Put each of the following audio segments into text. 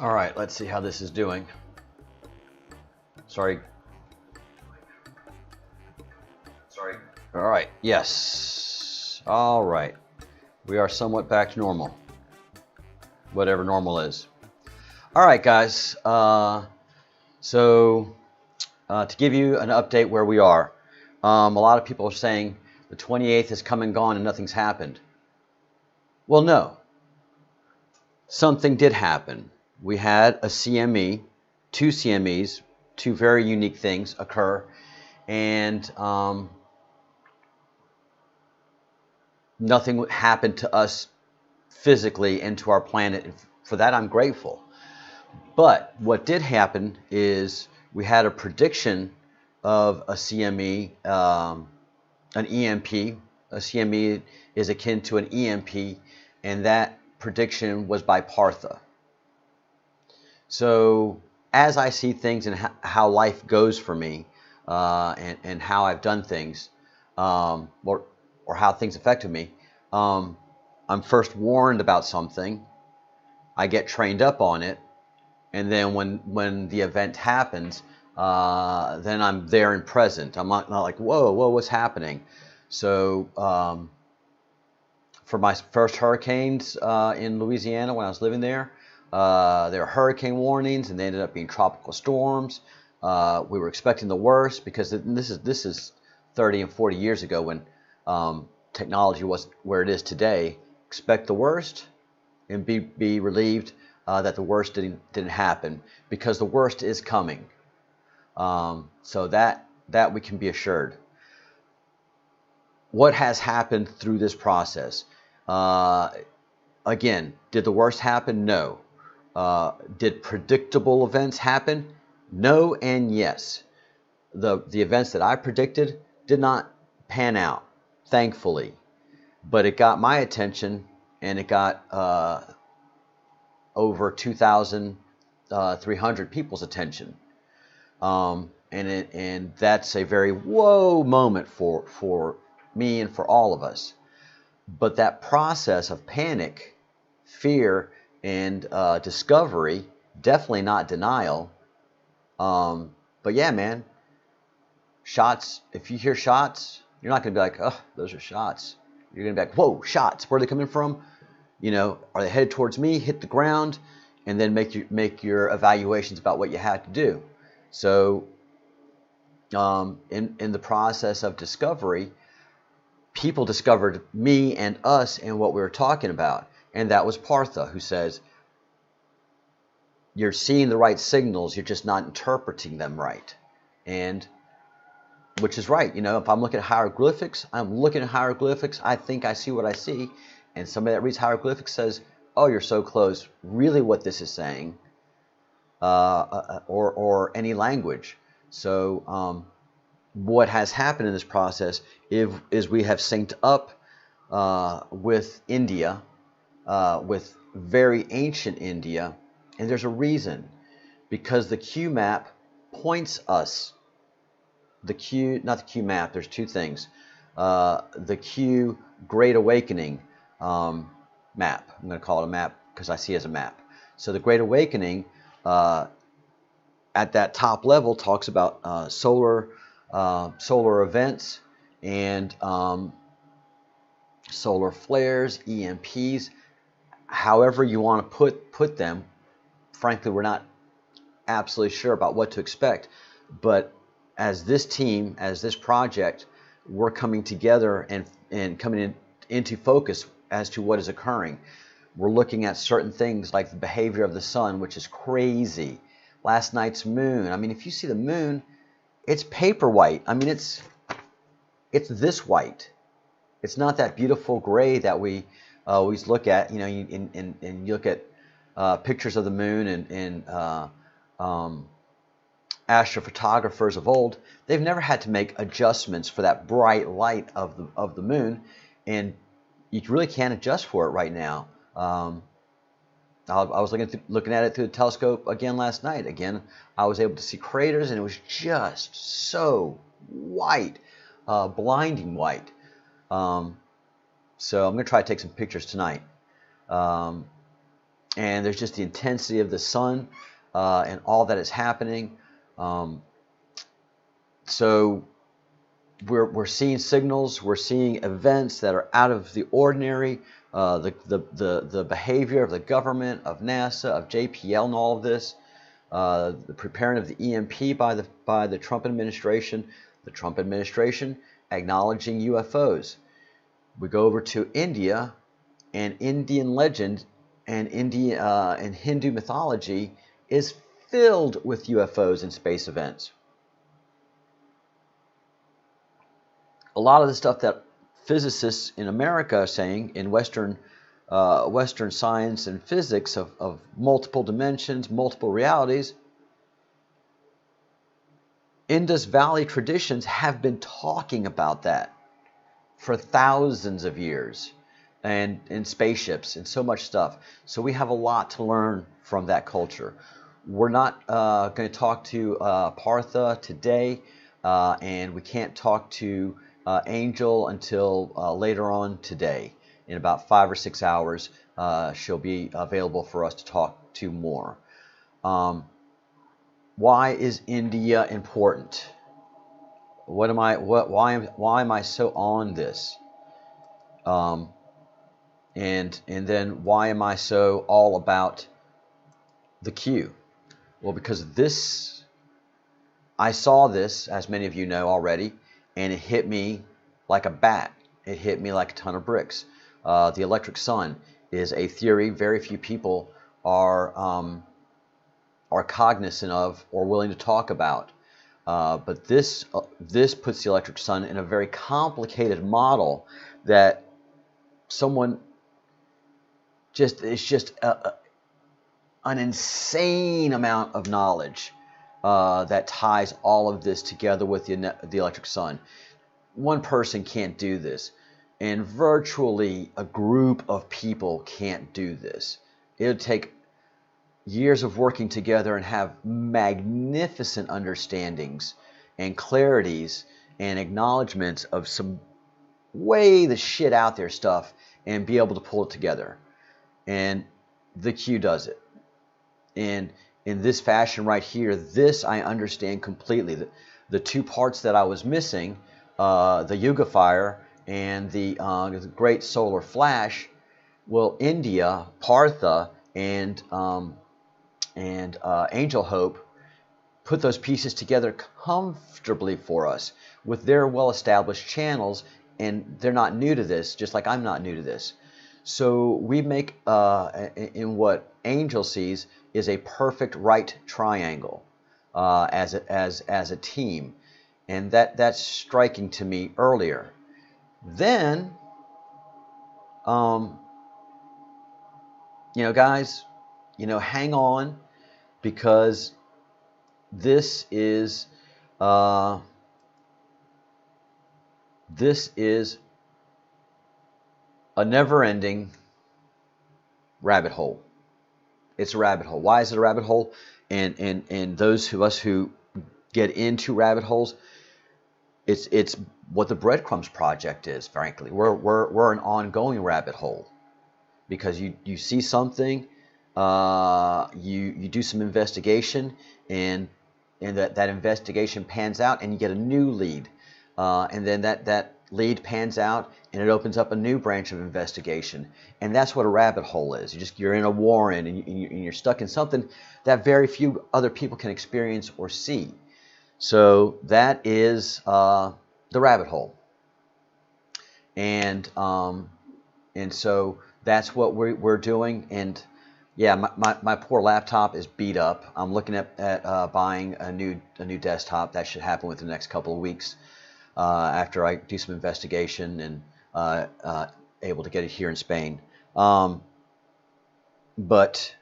All right, let's see how this is doing. Sorry. All right, yes. All right. We are somewhat back to normal, whatever normal is. All right, guys. So to give you an update where we are, a lot of people are saying the 28th has come and gone and nothing's happened. Well, no. Something did happen. We had a CME, two CMEs, two very unique things occur, and nothing happened to us physically and to our planet. For that, I'm grateful. But what did happen is we had a prediction of a CME, an EMP. A CME is akin to an EMP, and that prediction was by Partha. So as I see things and how life goes for me, and how I've done things, or how things affected me, I'm first warned about something, I get trained up on it, and then when the event happens, then I'm there and present. I'm not like, whoa, what's happening? So for my first hurricanes in Louisiana when I was living there were hurricane warnings, and they ended up being tropical storms. We were expecting the worst because this is 30 and 40 years ago when technology wasn't where it is today. Expect the worst and be relieved that the worst didn't happen, because the worst is coming. So that we can be assured. What has happened through this process? Again, did the worst happen? No. Did predictable events happen? No and yes. The events that I predicted did not pan out, thankfully. But it got my attention, and it got over 2,300 people's attention. And that's a very whoa moment for me and for all of us. But that process of panic, fear, and discovery, definitely not denial. But yeah, man, shots, if you hear shots, you're not going to be like, oh, those are shots. You're going to be like, whoa, shots, where are they coming from? You know, are they headed towards me? Hit the ground, and then make your evaluations about what you had to do. So in the process of discovery, people discovered me and us and what we were talking about. And that was Partha, who says, you're seeing the right signals, you're just not interpreting them right. And which is right. You know, if I'm looking at hieroglyphics, I'm looking at hieroglyphics, I think I see what I see. And somebody that reads hieroglyphics says, oh, you're so close. Really what this is saying, or any language. So what has happened in this process is we have synced up with India, with very ancient India, and there's a reason, because the Q map points us. Not the Q map, there's two things. The Q Great Awakening map. I'm going to call it a map because I see it as a map. So the Great Awakening at that top level talks about solar events and solar flares, EMPs, however you want to put them. Frankly, we're not absolutely sure about what to expect, but as this team, as this project, we're coming together and coming into focus as to what is occurring. We're looking at certain things like the behavior of the sun, which is crazy. Last night's moon. I mean, if you see the moon, it's paper white. I mean, it's this white. It's not that beautiful gray that we always look at. You know, and you look at pictures of the moon and astrophotographers of old. They've never had to make adjustments for that bright light of the moon, and you really can't adjust for it right now. I was looking at it through the telescope again last night. Again, I was able to see craters, and it was just so white, blinding white. So I'm going to try to take some pictures tonight. and there's just the intensity of the sun and all that is happening. So we're seeing signals, we're seeing events that are out of the ordinary. The behavior of the government, of NASA, of JPL, and all of this. The preparing of the EMP by the Trump administration. The Trump administration acknowledging UFOs. We go over to India, and Indian legend and Hindu mythology is filled with UFOs and space events. A lot of the stuff that physicists in America are saying in Western science and physics of multiple dimensions, multiple realities, Indus Valley traditions have been talking about that for thousands of years, and in spaceships and so much stuff. So we have a lot to learn from that culture. We're not going to talk to Partha today, and we can't talk to Angel until later on today. In about 5 or 6 hours, she'll be available for us to talk to more. Why is India important? Why am I so on this? And then why am I so all about the Q? Well, because I saw this, as many of you know already, and it hit me like a bat. It hit me like a ton of bricks. The electric sun is a theory very few people are cognizant of or willing to talk about. But this puts the electric sun in a very complicated model that someone it's just an insane amount of knowledge that ties all of this together with the electric sun. One person can't do this, and virtually a group of people can't do this. It would take years of working together and have magnificent understandings and clarities and acknowledgments of some way the shit out there stuff and be able to pull it together. And the Q does it. And in this fashion right here, this I understand completely. The two parts that I was missing, the Yuga Fire and the Great Solar Flash, well, India, Partha, and Angel Hope put those pieces together comfortably for us with their well-established channels, and they're not new to this, just like I'm not new to this. So we make, in what Angel sees, is a perfect right triangle as a team, and that's striking to me earlier. Then, guys, hang on, because this is a never-ending rabbit hole. It's a rabbit hole. Why is it a rabbit hole? And those of us who get into rabbit holes, it's what the Breadcrumbs Project is. Frankly, we're an ongoing rabbit hole, because you see something, you do some investigation, and that investigation pans out, and you get a new lead, and then that lead pans out, and it opens up a new branch of investigation. And that's what a rabbit hole is. You're in a warren, and you're stuck in something that very few other people can experience or see. So that is the rabbit hole. And so that's what we're doing. And yeah, my poor laptop is beat up. I'm looking at buying a new desktop. That should happen within the next couple of weeks, after I do some investigation and able to get it here in Spain. But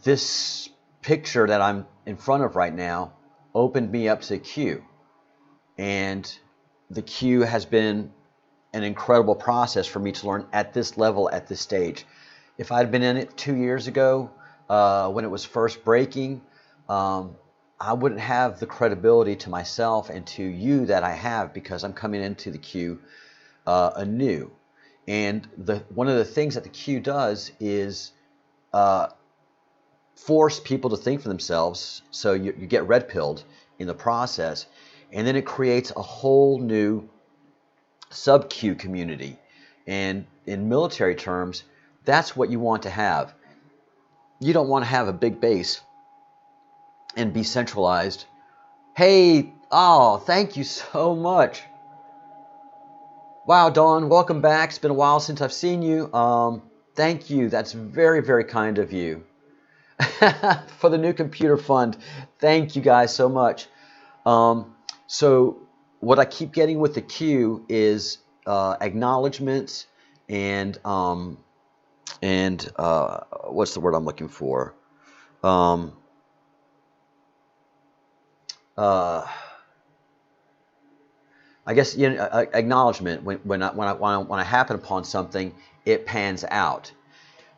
this picture that I'm in front of right now opened me up to Q, and the Q has been an incredible process for me to learn at this level, at this stage. If I'd been in it 2 years ago, when it was first breaking, I wouldn't have the credibility to myself and to you that I have, because I'm coming into the Q anew. And one of the things that the Q does is force people to think for themselves, so you get red pilled in the process, and then it creates a whole new sub-Q community. And in military terms, that's what you want to have. You don't want to have a big base and be centralized. Hey, oh, thank you so much. Wow, Dawn, welcome back. It's been a while since I've seen you. Thank you. That's very, very kind of you. For the new computer fund. Thank you guys so much. So what I keep getting with the Q is acknowledgments and what's the word I'm looking for? I guess, you know, acknowledgement. When I happen upon something, it pans out.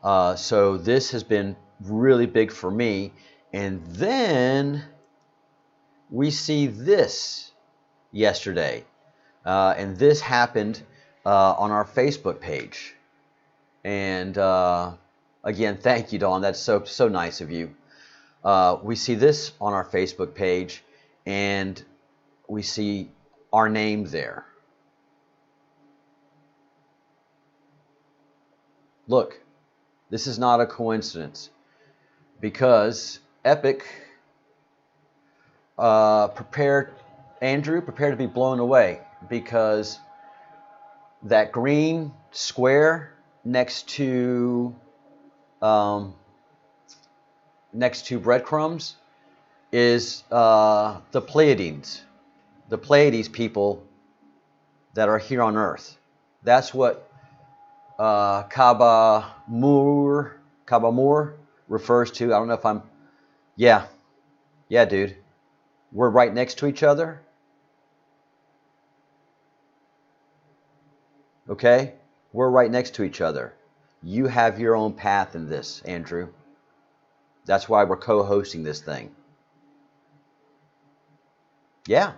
So this has been really big for me. And then we see this yesterday, and this happened on our Facebook page. And again, thank you, Dawn. That's so nice of you. We see this on our Facebook page, and we see our name there. Look, this is not a coincidence, because Epic, Andrew, prepare to be blown away, because that green square next to breadcrumbs is the Pleiades people that are here on Earth. That's what Kaba Moore refers to. I don't know if I'm... Yeah, dude. We're right next to each other. Okay? We're right next to each other. You have your own path in this, Andrew. That's why we're co-hosting this thing. Yeah.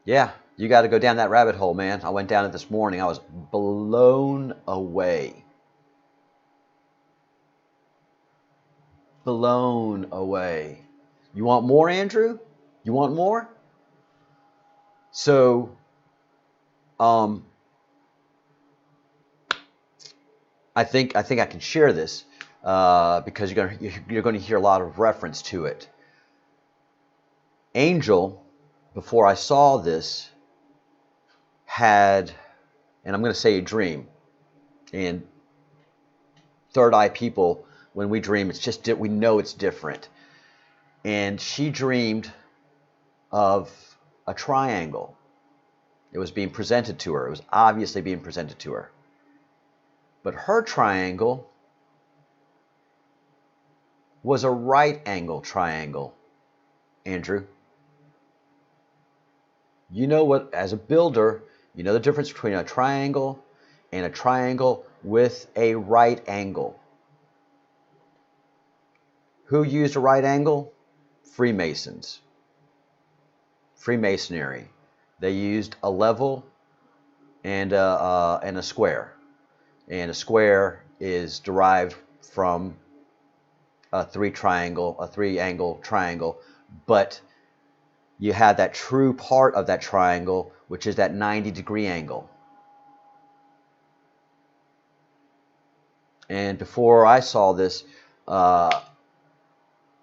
Yeah, you got to go down that rabbit hole, man. I went down it this morning. I was blown away. Blown away. You want more, Andrew? You want more? So, I think I can share this because you're going to hear a lot of reference to it. Angel, before I saw this, had, and I'm going to say a dream. And third eye people, when we dream, it's just we know it's different. And she dreamed of a triangle. It was being presented to her. It was obviously being presented to her. But her triangle was a right angle triangle, Andrew. You know what, as a builder, you know the difference between a triangle and a triangle with a right angle. Who used a right angle? Freemasons. Freemasonry. They used a level and a square. And a square is derived from a three-angle triangle, but you had that true part of that triangle, which is that 90-degree angle. And before I saw this,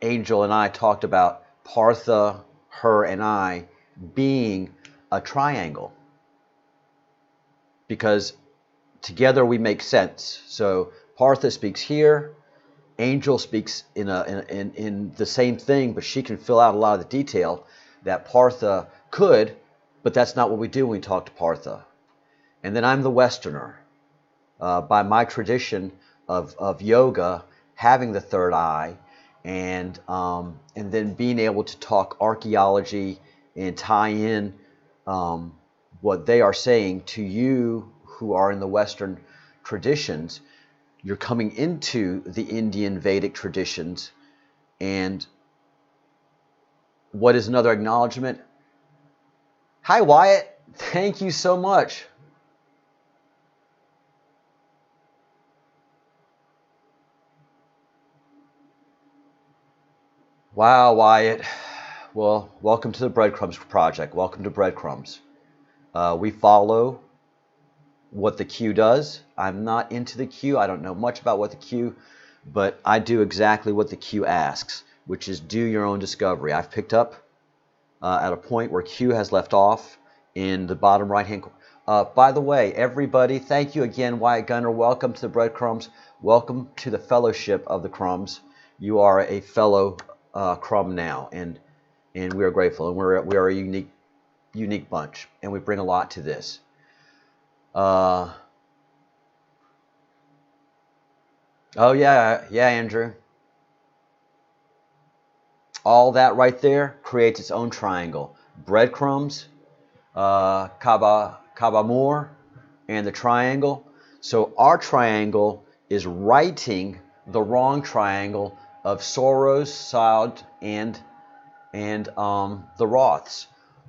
Angel and I talked about Partha, her, and I being a triangle, because together we make sense. So Partha speaks here, Angel speaks in the same thing, but she can fill out a lot of the detail that Partha could, but that's not what we do when we talk to Partha. And then I'm the Westerner, by my tradition of yoga, having the third eye, and then being able to talk archaeology and tie in what they are saying to you who are in the Western traditions. You're coming into the Indian Vedic traditions. And what is another acknowledgement? Hi, Wyatt. Thank you so much. Wow, Wyatt. Well, welcome to the Breadcrumbs Project. Welcome to Breadcrumbs. We follow what the queue does. I'm not into the queue. I don't know much about what the queue, but I do exactly what the queue asks, which is do your own discovery. I've picked up at a point where Q has left off in the bottom right hand corner. By the way, everybody, thank you again, Wyatt Gunner. Welcome to the Breadcrumbs. Welcome to the Fellowship of the Crumbs. You are a fellow crumb now, and we are grateful, and we are a unique bunch, and we bring a lot to this. Oh yeah, Andrew. All that right there creates its own triangle. Breadcrumbs, Kabamur, and the triangle. So our triangle is righting the wrong triangle of Soros, Saud, and the Roths.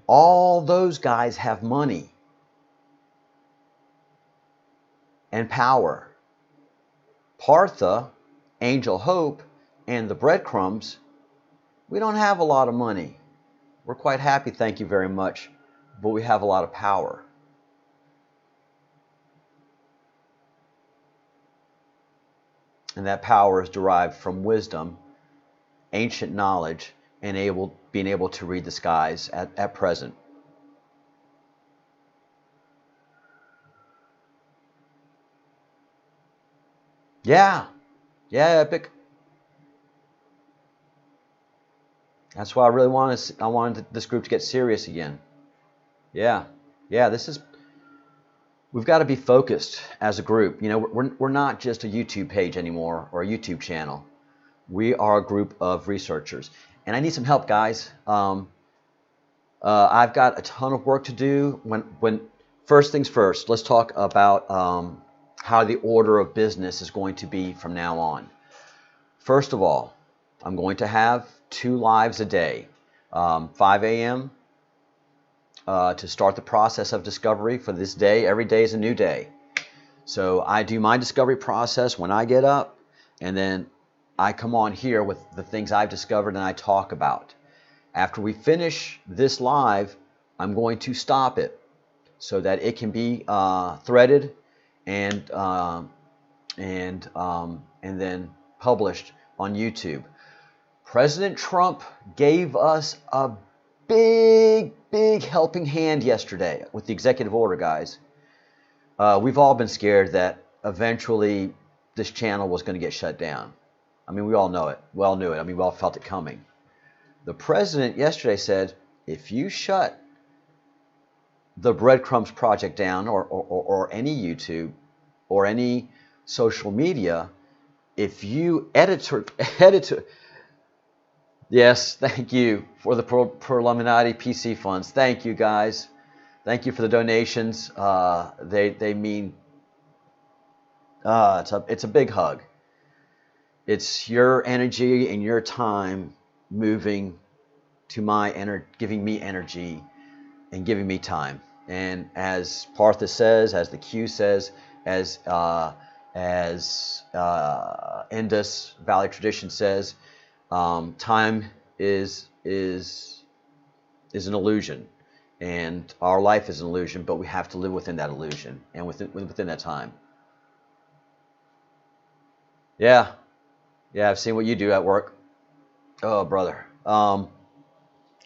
All those guys have money and power. Partha, Angel Hope, and the Breadcrumbs, we don't have a lot of money. We're quite happy, thank you very much, but we have a lot of power. And that power is derived from wisdom, ancient knowledge, and being able to read the skies at present. Yeah, Epic. That's why I really wanted this group to get serious again. Yeah, we've got to be focused as a group. You know, we're not just a YouTube page anymore or a YouTube channel. We are a group of researchers, and I need some help, guys. I've got a ton of work to do. When first things first, let's talk about how the order of business is going to be from now on. First of all, I'm going to have 2 lives a day, 5 a.m. To start the process of discovery for this day. Every day is a new day. So I do my discovery process when I get up, and then I come on here with the things I've discovered and I talk about. After we finish this live, I'm going to stop it so that it can be threaded and then published on YouTube. President Trump gave us a big helping hand yesterday with the executive order, guys. We've all been scared that eventually this channel was going to get shut down. I mean, we all know it. We all knew it. I mean, we all felt it coming. The president yesterday said, if you shut the Breadcrumbs Project down, or any YouTube or any social media, if you editor, yes, thank you for the Preliminary PC funds. Thank you, guys. Thank you for the donations. They mean it's a big hug. It's your energy and your time moving to my giving me energy and giving me time. And as Partha says, as the Q says, as Indus Valley tradition says, time is an illusion, and our life is an illusion, but we have to live within that illusion and within that time. Yeah, I've seen what you do at work. Oh, brother.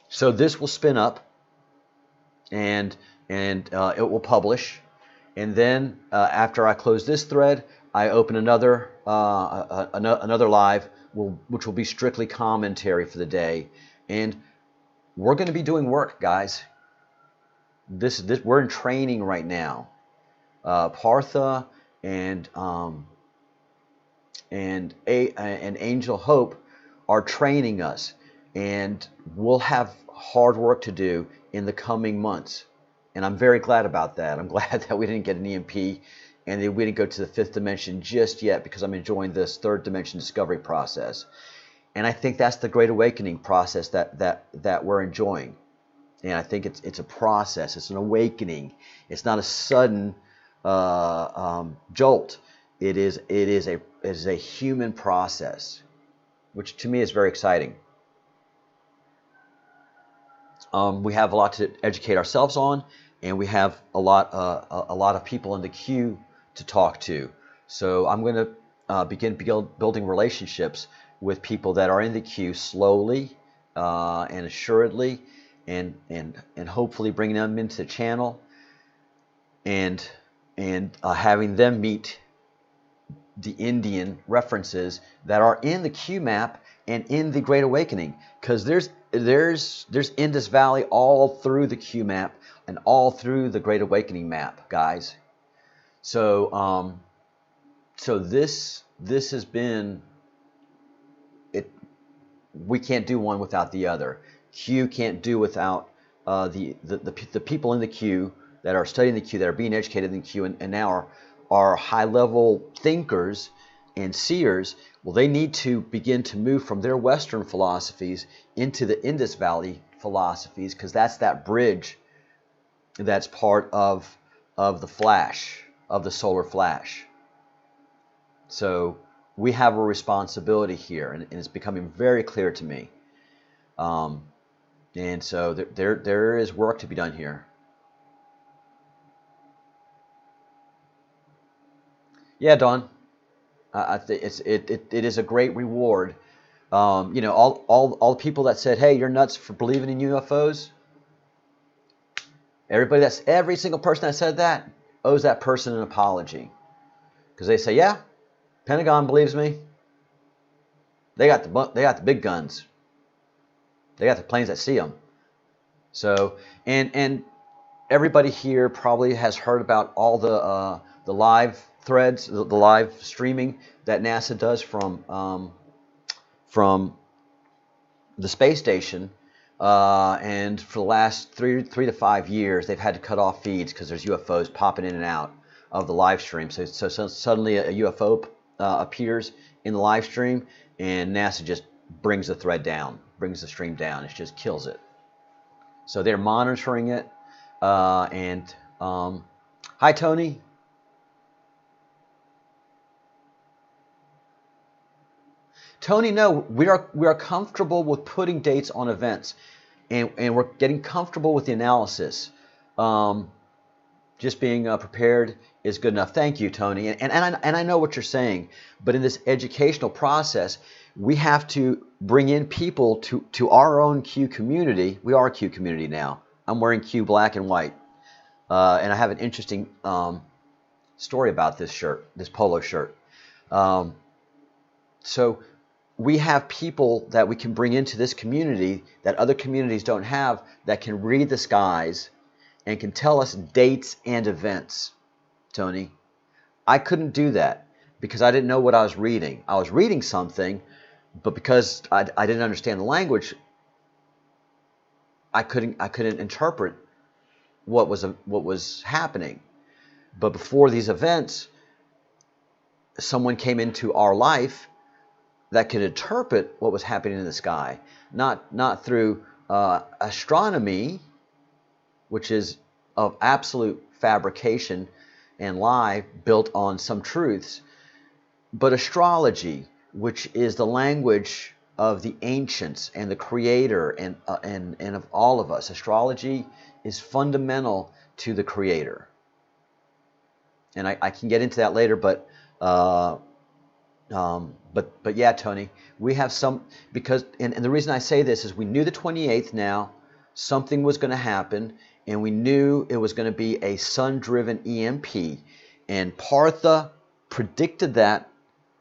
So this will spin up, and it will publish, and then after I close this thread, I open another live, which will be strictly commentary for the day, and we're going to be doing work, guys. This we're in training right now. Partha and Angel Hope are training us, and we'll have hard work to do in the coming months. And I'm very glad about that. I'm glad that we didn't get an EMP and that we didn't go to the 5th dimension just yet, because I'm enjoying this 3rd dimension discovery process. And I think that's the great awakening process that we're enjoying. And I think it's a process. It's an awakening. It's not a sudden jolt. It is a human process, which to me is very exciting. We have a lot to educate ourselves on, and we have a lot of people in the queue to talk to. So I'm going to begin building relationships with people that are in the queue slowly and assuredly, and hopefully bringing them into the channel, and having them meet the Indian references that are in the Q map and in the Great Awakening, because there's Indus Valley all through the Q map and all through the Great Awakening map, guys. So so this has been it. We can't do one without the other. Q can't do without the people in the queue that are studying the queue, that are being educated in the queue, and now are high-level thinkers and seers. Well, they need to begin to move from their Western philosophies into the Indus Valley philosophies, because that's that bridge that's part of the flash, of the solar flash. So we have a responsibility here, and it's becoming very clear to me. And so there is work to be done here. Yeah, Don. I think it is a great reward. You know, all the people that said, "Hey, you're nuts for believing in UFOs." Every single person that said that owes that person an apology, because they say, "Yeah, Pentagon believes me. They got the big guns. They got the planes that see them." So and everybody here probably has heard about all the live threads, the live streaming that NASA does from the space station, and for the last three to 5 years, they've had to cut off feeds because there's UFOs popping in and out of the live stream. So suddenly a UFO appears in the live stream, and NASA just brings the thread down, brings the stream down. It just kills it. So they're monitoring it. Hi, Tony. Tony, no, we are comfortable with putting dates on events, and we're getting comfortable with the analysis. Just being prepared is good enough. Thank you, Tony. And I know what you're saying, but in this educational process, we have to bring in people to our own Q community. We are a Q community now. I'm wearing Q black and white, and I have an interesting story about this shirt, this polo shirt. So we have people that we can bring into this community that other communities don't have, that can read the skies and can tell us dates and events. Tony, I couldn't do that because I didn't know what I was reading. I was reading something, but because I didn't understand the language, I couldn't interpret what was happening. But before these events, someone came into our life that could interpret what was happening in the sky, not through astronomy, which is of absolute fabrication and lie built on some truths, but astrology, which is the language of the ancients and the Creator and of all of us. Astrology is fundamental to the Creator, and I can get into that later, but yeah, Tony, we have some, because and the reason I say this is we knew the 28th now something was going to happen, and we knew it was going to be a sun-driven EMP, and Partha predicted that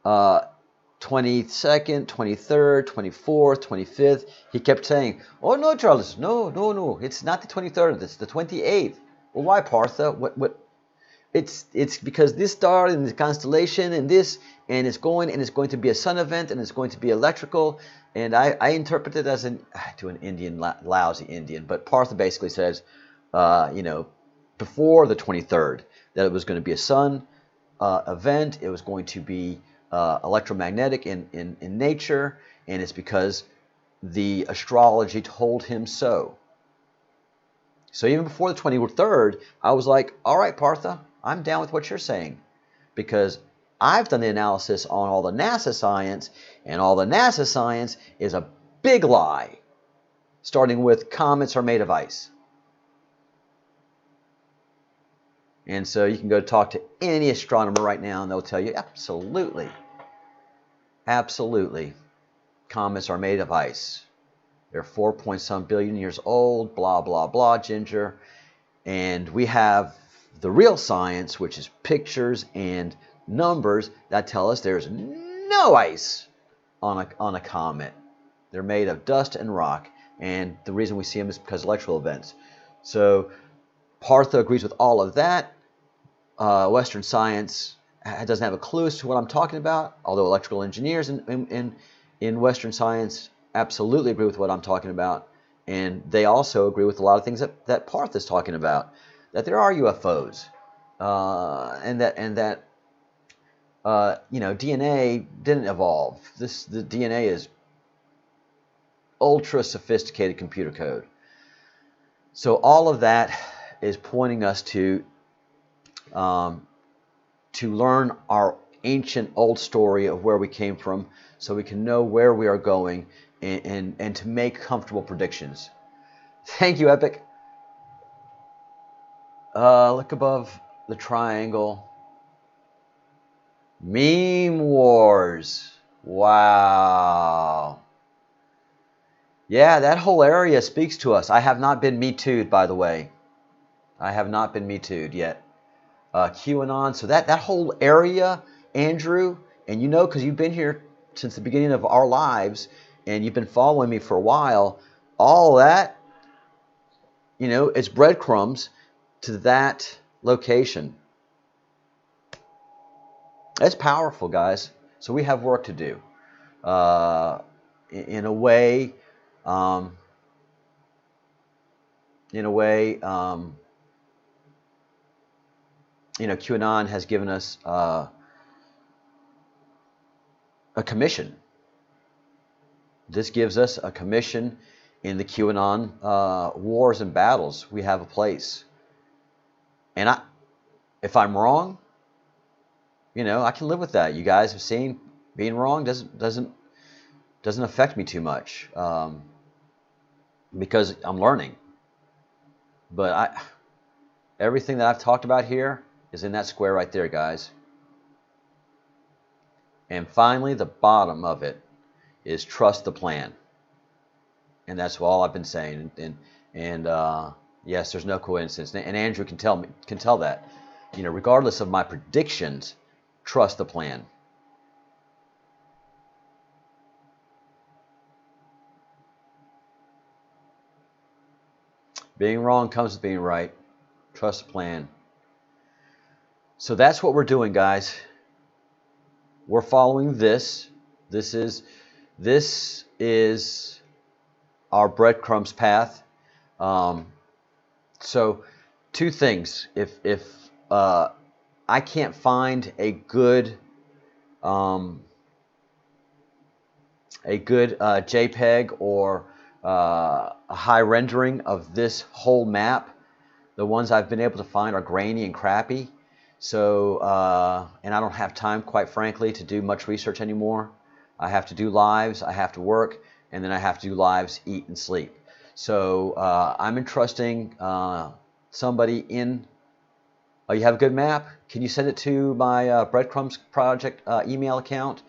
22nd, 23rd, 24th, 25th. He kept saying, "Oh no, Charles, no, it's not the 23rd, it's the 28th." Well, why, Partha? What? It's because this star in the constellation and this, and it's going to be a sun event, and it's going to be electrical. And I interpret it as to an Indian, lousy Indian, but Partha basically says, before the 23rd, that it was going to be a sun event. It was going to be electromagnetic in nature, and it's because the astrology told him so. So even before the 23rd, I was like, all right, Partha, I'm down with what you're saying, because I've done the analysis on all the NASA science, and all the NASA science is a big lie, starting with comets are made of ice. And so you can go talk to any astronomer right now, and they'll tell you, absolutely, absolutely, comets are made of ice. They're 4-point-some billion years old, blah, blah, blah, ginger. And we have the real science, which is pictures and numbers that tell us there's no ice on a comet. They're made of dust and rock, and the reason we see them is because of electrical events. So Partha agrees with all of that. Western science doesn't have a clue as to what I'm talking about, although electrical engineers in Western science absolutely agree with what I'm talking about, and they also agree with a lot of things that Partha is talking about, that there are UFOs, and that DNA didn't evolve. The DNA is ultra sophisticated computer code. So all of that is pointing us to learn our ancient old story of where we came from, so we can know where we are going, and to make comfortable predictions. Thank you, Epic. Look above the triangle. Meme Wars. Wow. Yeah, that whole area speaks to us. I have not been Me Too'd, by the way. I have not been Me Too'd yet. QAnon. So that whole area, Andrew, and you know, because you've been here since the beginning of our lives, and you've been following me for a while, all that, it's breadcrumbs to that location. It's powerful, guys. So we have work to do. In a way, QAnon has given us a commission. This gives us a commission in the QAnon wars and battles. We have a place. And if I'm wrong, I can live with that. You guys have seen being wrong doesn't affect me too much, because I'm learning. But everything that I've talked about here is in that square right there, guys. And finally, the bottom of it is trust the plan. And that's all I've been saying. And yes, there's no coincidence. And Andrew can tell that. Regardless of my predictions, trust the plan. Being wrong comes with being right. Trust the plan. So that's what we're doing, guys. We're following this. This is our breadcrumbs path. So two things. If I can't find a good JPEG or a high rendering of this whole map, the ones I've been able to find are grainy and crappy. So, and I don't have time, quite frankly, to do much research anymore. I have to do lives, I have to work, and then I have to do lives, eat, and sleep. So I'm entrusting somebody in. Oh, you have a good map? Can you send it to my Breadcrumbs Project email account?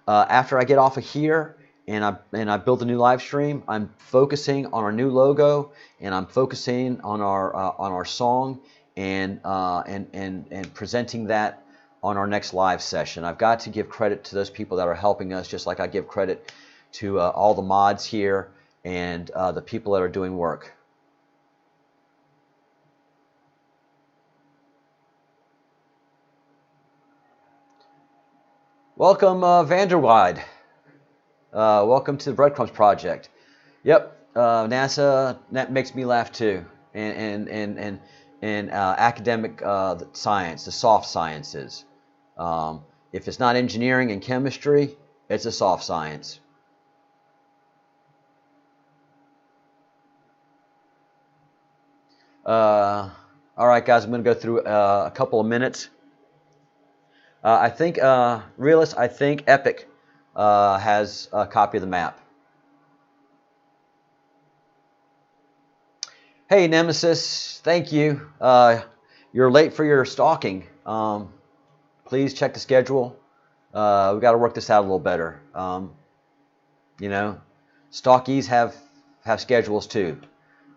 After I get off of here and I build a new live stream, I'm focusing on our new logo, and I'm focusing on our song, and presenting that on our next live session. I've got to give credit to those people that are helping us, just like I give credit to all the mods here and the people that are doing work. Welcome, Vanderwide. Welcome to the Breadcrumbs Project. Yep, NASA, that makes me laugh too. And academic science, the soft sciences. If it's not engineering and chemistry, it's a soft science. All right, guys, I'm going to go through a couple of minutes. I think Realist, I think Epic has a copy of the map. Hey, Nemesis, thank you. You're late for your stalking. Please check the schedule. We got to work this out a little better. You know, stalkies have schedules too.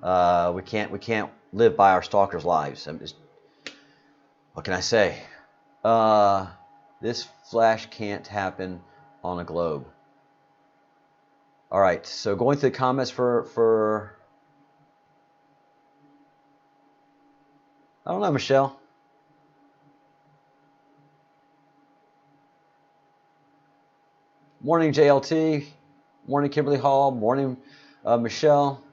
We can't live by our stalkers' lives. What can I say? This flash can't happen on a globe. All right, so going through the comments for I don't know, Michelle. Morning, JLT. Morning, Kimberly Hall. Morning, Michelle.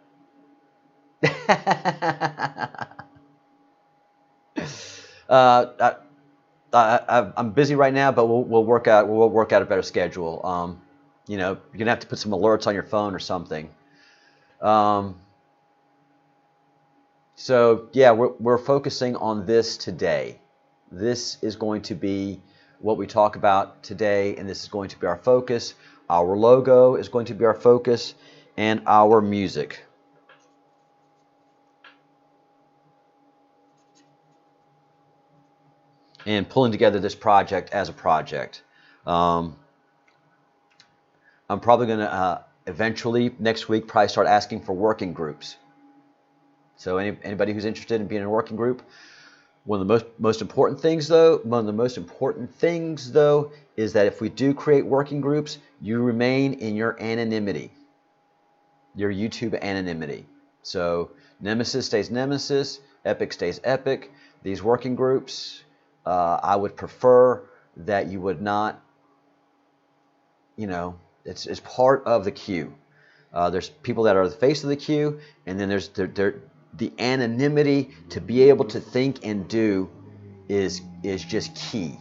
I'm busy right now, but we'll work out a better schedule. You know, you're gonna have to put some alerts on your phone or something. So yeah, we're focusing on this today. This is going to be what we talk about today, and this is going to be our focus. Our logo is going to be our focus, and our music. And pulling together this project as a project. I'm probably going to eventually next week probably start asking for working groups. So anybody who's interested in being in a working group, one of the most important things though is that if we do create working groups, you remain in your anonymity, your YouTube anonymity. So Nemesis stays Nemesis, Epic stays Epic. These working groups, I would prefer that you would not, you know, it's part of the queue. There's people that are the face of the queue, and then there's the anonymity to be able to think and do is just key.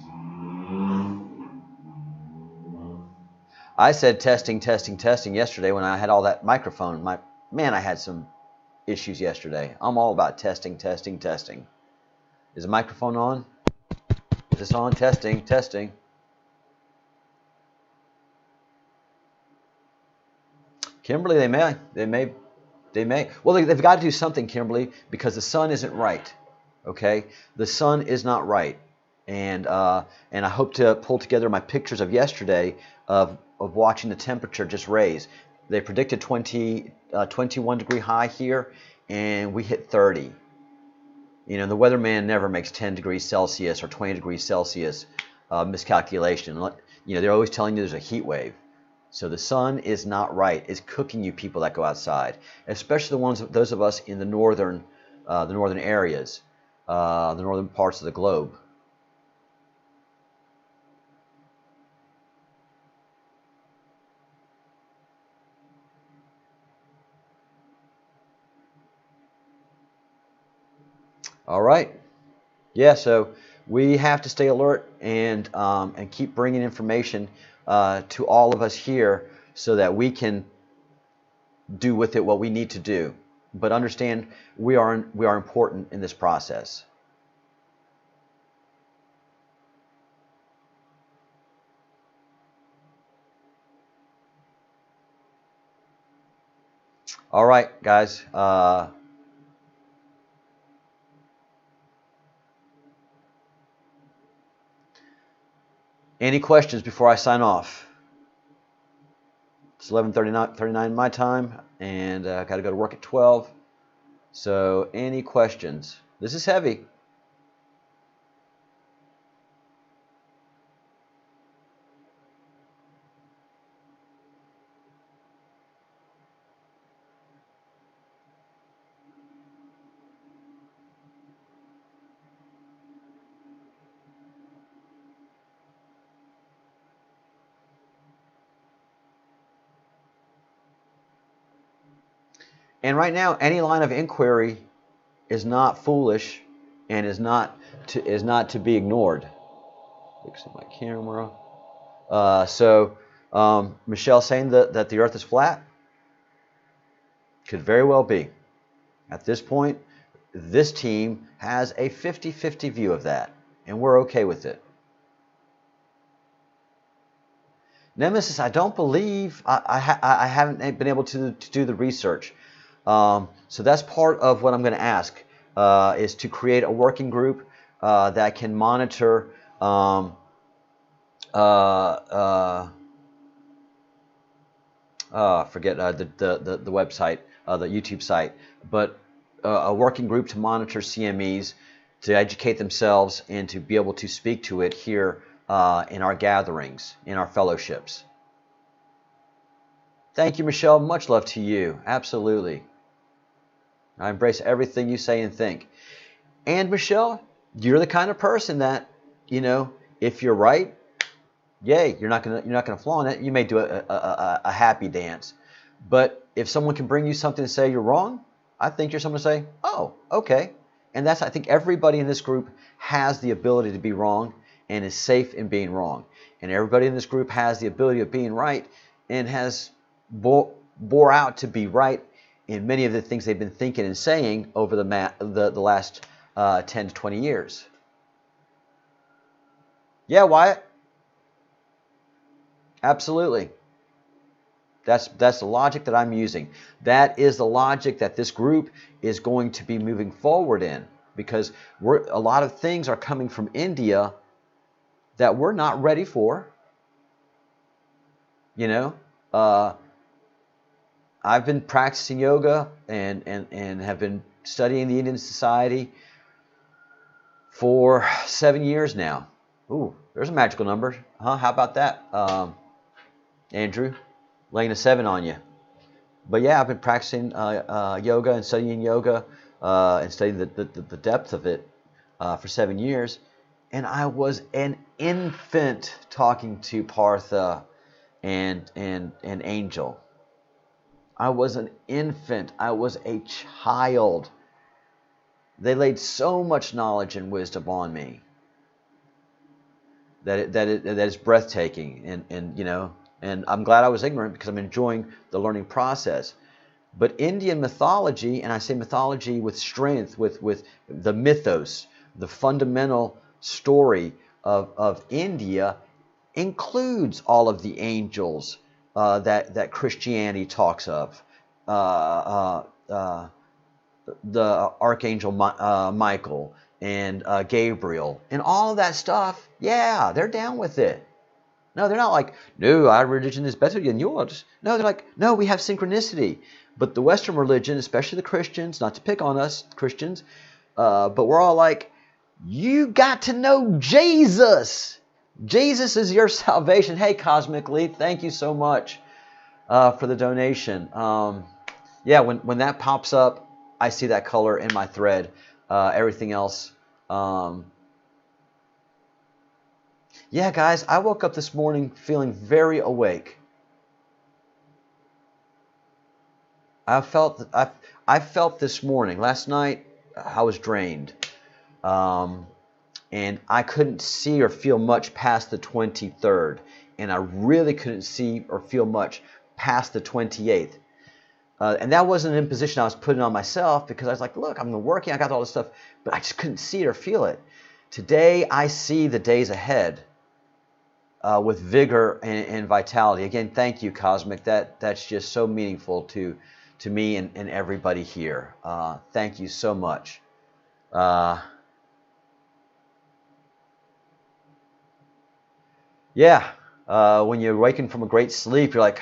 I said testing yesterday when I had all that microphone. Man, I had some issues yesterday. I'm all about testing. Is the microphone on? Is this on? Testing. Kimberly, they may. Well, they've got to do something, Kimberly, because the sun isn't right. Okay, the sun is not right, and I hope to pull together my pictures of yesterday of watching the temperature just raise. They predicted 21 degree high here, and we hit 30. You know, the weatherman never makes 10 degrees Celsius or 20 degrees Celsius miscalculation. You know, they're always telling you there's a heat wave. So the sun is not right. It's cooking you people that go outside, especially those of us in the northern areas, the northern parts of the globe. All right. Yeah. So we have to stay alert and keep bringing information to all of us here so that we can do with it what we need to do. But understand we are important in this process. All right, guys. Any questions before I sign off? It's 11:39 my time, and I got to go to work at 12. So any questions? This is heavy. And right now, any line of inquiry is not foolish and is not to be ignored. Fixing my camera. Michelle saying that the Earth is flat could very well be. At this point, this team has a 50-50 view of that, and we're okay with it. Nemesis, I don't believe, I haven't been able to do the research. So that's part of what I'm going to ask, is to create a working group that can monitor forget the website, the YouTube site, but a working group to monitor CMEs, to educate themselves, and to be able to speak to it here in our gatherings, in our fellowships. Thank you, Michelle. Much love to you. Absolutely. I embrace everything you say and think. And Michelle, you're the kind of person that, you know, if you're right, yay, you're not gonna flaunt it. You may do a happy dance. But if someone can bring you something to say you're wrong, I think you're someone to say, oh, okay. And that's, I think everybody in this group has the ability to be wrong and is safe in being wrong. And everybody in this group has the ability of being right and has bore out to be right in many of the things they've been thinking and saying over the last 10 to 20 years. Yeah, Wyatt. Absolutely. That's the logic that I'm using. That is the logic that this group is going to be moving forward in, because a lot of things are coming from India that we're not ready for. You know, I've been practicing yoga and have been studying the Indian society for 7 years now. Ooh, there's a magical number. Huh? How about that, Andrew? Laying a 7 on you. But yeah, I've been practicing yoga and studying yoga and studying the depth of it for 7 years. And I was an infant talking to Partha and Angel. I was an infant. I was a child. They laid so much knowledge and wisdom on me that is breathtaking. And you know, and I'm glad I was ignorant, because I'm enjoying the learning process. But Indian mythology, and I say mythology with strength, with the mythos, the fundamental story of India, includes all of the angels that Christianity talks of. The Archangel Michael and Gabriel and all of that stuff. Yeah, they're down with it. No, they're not like, no, our religion is better than yours. No, they're like, no, we have synchronicity. But the Western religion, especially the Christians, not to pick on us Christians, but we're all like, you got to know Jesus. Jesus is your salvation. Hey, Cosmic Leap, thank you so much for the donation. Yeah, when that pops up, I see that color in my thread. Everything else. Yeah, guys, I woke up this morning feeling very awake. I felt this morning. Last night, I was drained. And I couldn't see or feel much past the 23rd. And I really couldn't see or feel much past the 28th. And that wasn't an imposition I was putting on myself, because I was like, look, I'm working, I got all this stuff, but I just couldn't see it or feel it. Today, I see the days ahead with vigor and vitality. Again, thank you, Cosmic. That's just so meaningful to me and everybody here. Thank you so much. Yeah, when you awaken from a great sleep, you're like,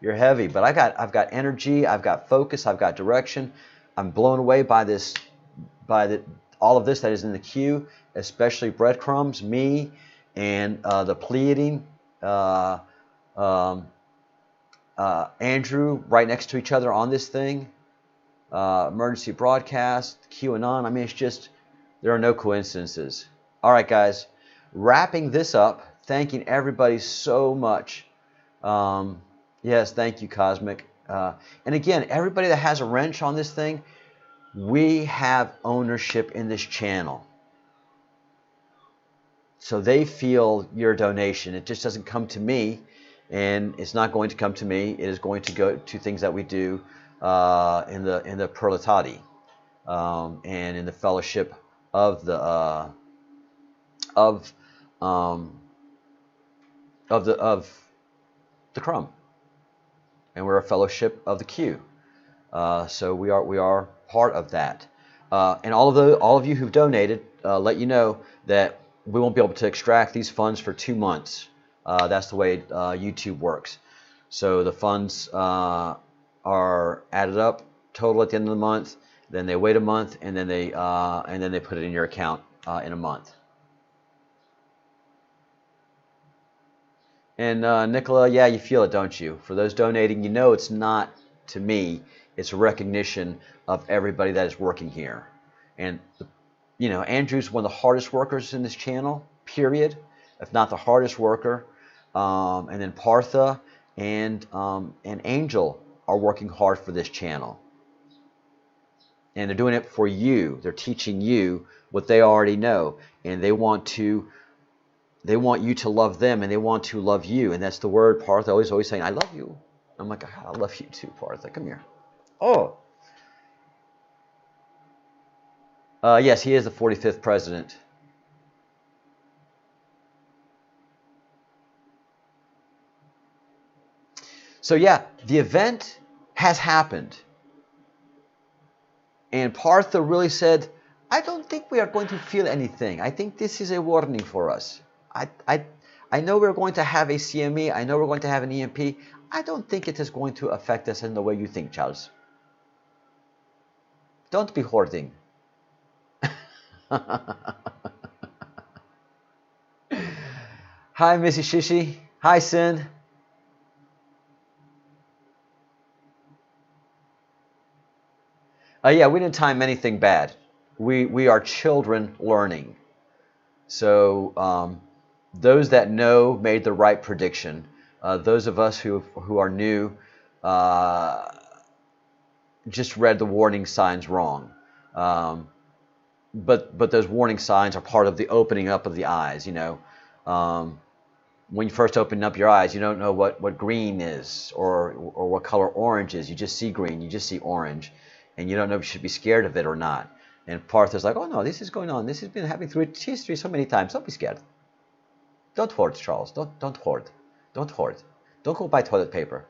you're heavy. But I've got energy, I've got focus, I've got direction. I'm blown away by all of this that is in the queue, especially breadcrumbs, me, and the Pleiading, Andrew, right next to each other on this thing. Emergency broadcast, QAnon. I mean, it's just, there are no coincidences. All right, guys, wrapping this up, thanking everybody so much. Yes, thank you, Cosmic. And again, everybody that has a wrench on this thing, we have ownership in this channel. So they feel your donation. It just doesn't come to me, and it's not going to come to me. It is going to go to things that we do in the Perlatati. and in the fellowship of the of the crumb, and we're a fellowship of the Q. So we are part of that. And all of you who've donated, let you know that we won't be able to extract these funds for 2 months. That's the way YouTube works. So the funds are added up total at the end of the month. Then they wait a month, and then they put it in your account in a month. And Nicola, yeah, you feel it, don't you? For those donating, you know it's not to me. It's a recognition of everybody that is working here. And, you know, Andrew's one of the hardest workers in this channel, period, if not the hardest worker. And then Partha and Angel are working hard for this channel. And they're doing it for you. They're teaching you what they already know. And they want you to love them, and they want to love you. And that's the word Partha always saying, I love you. I'm like, I love you too, Partha. Come here. Oh. Yes, he is the 45th president. So yeah, the event has happened. And Partha really said, I don't think we are going to feel anything. I think this is a warning for us. I know we're going to have a CME. I know we're going to have an EMP. I don't think it is going to affect us in the way you think, Charles. Don't be hoarding. Hi, Missy Shishi. Hi, Sin. Yeah, we didn't time anything bad. We are children learning. So those that know made the right prediction. Those of us who are new just read the warning signs wrong. But those warning signs are part of the opening up of the eyes. You know, when you first open up your eyes, you don't know what green is or what color orange is. You just see green. You just see orange. And you don't know if you should be scared of it or not. And Partha's like, oh no, this is going on. This has been happening through history so many times. Don't be scared. Don't hoard, Charles. Don't hoard. Don't hoard. Don't go buy toilet paper.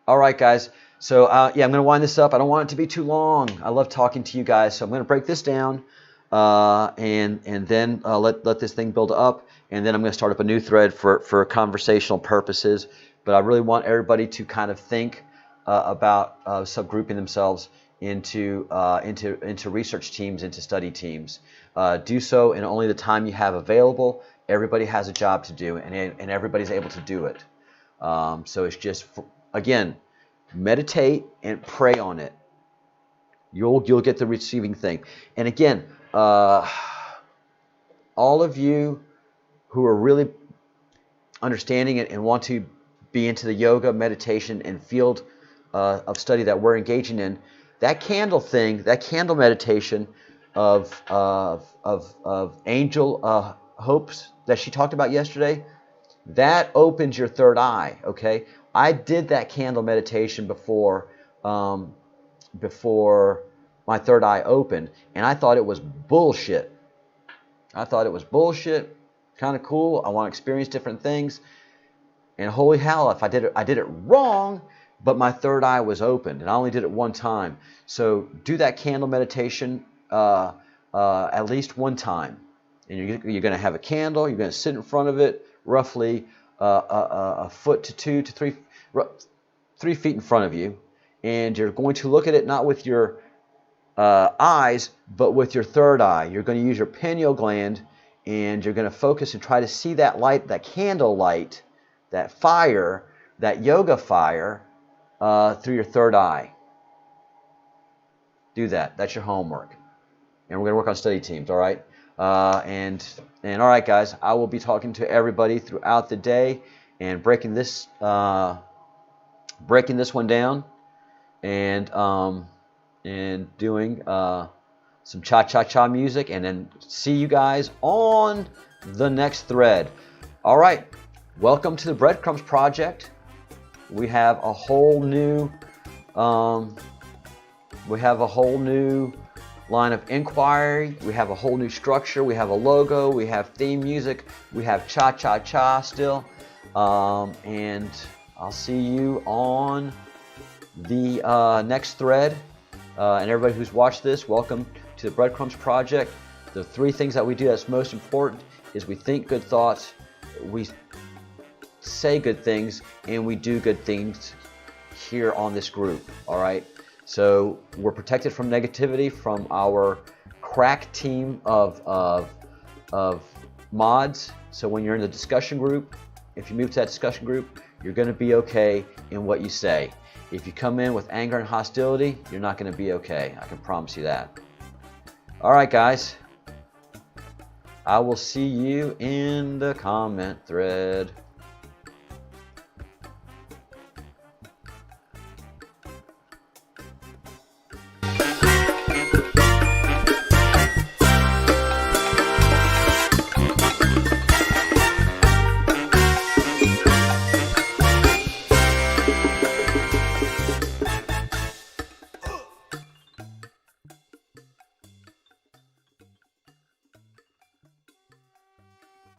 All right, guys. So yeah, I'm going to wind this up. I don't want it to be too long. I love talking to you guys. So I'm going to break this down and then let this thing build up. And then I'm going to start up a new thread for conversational purposes. But I really want everybody to kind of think about subgrouping themselves into research teams, into study teams. Do so in only the time you have available. Everybody has a job to do, and everybody's able to do it. So it's just, again, meditate and pray on it. You'll get the receiving thing. And again, all of you who are really understanding it and want to be into the yoga, meditation, and field of study that we're engaging in, that candle thing, that candle meditation of angel hopes that she talked about yesterday, that opens your third eye. Okay, I did that candle meditation before my third eye opened, and I thought it was bullshit. I thought it was bullshit. Kind of cool. I want to experience different things. And holy hell, if I did it wrong, but my third eye was opened, and I only did it one time. So do that candle meditation at least one time. And you're going to have a candle. You're going to sit in front of it, roughly a foot to 2 to 3 feet in front of you, and you're going to look at it not with your eyes, but with your third eye. You're going to use your pineal gland, and you're going to focus and try to see that light, that candle light, that fire, that yoga fire, through your third eye. Do that. That's your homework. And we're going to work on study teams, all right? And all right, guys, I will be talking to everybody throughout the day and breaking this one down and doing some cha-cha-cha music, and then see you guys on the next thread. All right. Welcome to the Breadcrumbs Project. We have a whole new We have a whole new line of inquiry. We have a whole new structure. We have a logo. We have theme music. We have cha-cha-cha still. And I'll see you on the next thread. And everybody who's watched this, welcome to the Breadcrumbs Project. The 3 things that we do that's most important is we think good thoughts, we say good things, and we do good things here on this group. All right. So we're protected from negativity from our crack team of mods. So when you're in the discussion group, if you move to that discussion group, you're going to be okay in what you say. If you come in with anger and hostility, you're not going to be okay. I can promise you that. All right, guys. I will see you in the comment thread.